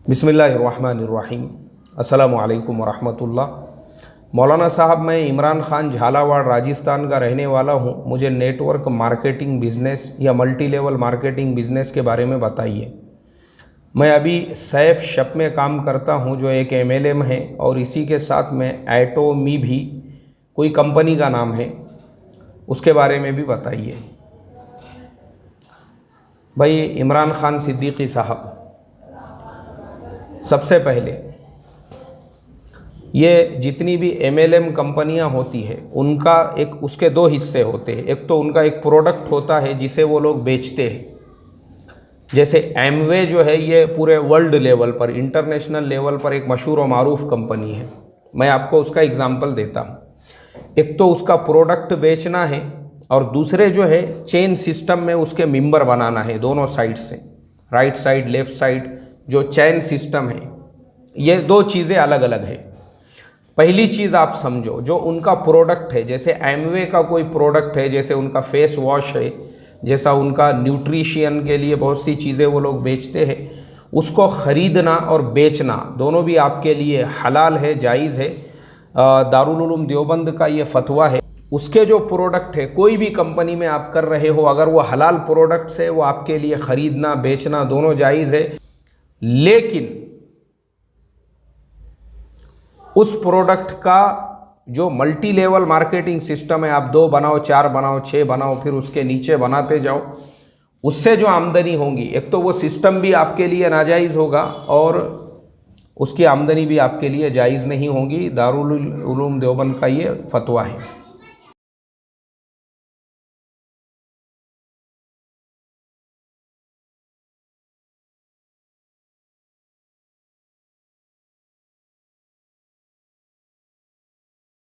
बिस्मिल्लाहिर्रहमानिर्रहीम। अस्सलामु अलैकुम वरहमतुल्लाह। मौलाना साहब, मैं इमरान ख़ान झालावाड़ राजस्थान का रहने वाला हूँ। मुझे नेटवर्क मार्केटिंग बिज़नेस या मल्टी लेवल मार्केटिंग बिज़नेस के बारे में बताइए। मैं अभी सैफ शप में काम करता हूँ जो एक MLM है, और इसी के साथ में एटोमी भी कोई कंपनी का नाम है, उसके बारे में भी बताइए। भाई इमरान ख़ान सिद्दीकी साहब, सबसे पहले ये जितनी भी MLM कंपनियां होती है उनका उसके दो हिस्से होते हैं। एक तो उनका एक प्रोडक्ट होता है जिसे वो लोग बेचते हैं। जैसे एमवे जो है ये पूरे वर्ल्ड लेवल पर, इंटरनेशनल लेवल पर एक मशहूर और मारूफ कंपनी है। मैं आपको उसका एग्जांपल देता हूँ। एक तो उसका प्रोडक्ट बेचना है, और दूसरे जो है चेन सिस्टम में उसके मेंबर बनाना है दोनों साइड से, राइट साइड लेफ्ट साइड। जो चैन सिस्टम है, ये दो चीज़ें अलग अलग है। पहली चीज़ आप समझो, जो उनका प्रोडक्ट है, जैसे एमवे का कोई प्रोडक्ट है, जैसे उनका फेस वॉश है, जैसा उनका न्यूट्रिशियन के लिए बहुत सी चीज़ें वो लोग बेचते हैं, उसको ख़रीदना और बेचना दोनों भी आपके लिए हलाल है, जायज़ है। दारुल उलूम देवबंद का ये फतवा है। उसके जो प्रोडक्ट है, कोई भी कंपनी में आप कर रहे हो, अगर वो हलाल प्रोडक्ट्स है, वो आपके लिए ख़रीदना बेचना दोनों जायज़ है। लेकिन उस प्रोडक्ट का जो मल्टी लेवल मार्केटिंग सिस्टम है, आप 2 बनाओ, 4 बनाओ, 6 बनाओ, फिर उसके नीचे बनाते जाओ, उससे जो आमदनी होगी, एक तो वो सिस्टम भी आपके लिए नाजायज़ होगा और उसकी आमदनी भी आपके लिए जायज़ नहीं होगी। दारुल उलूम देवबंद का ये फतवा है।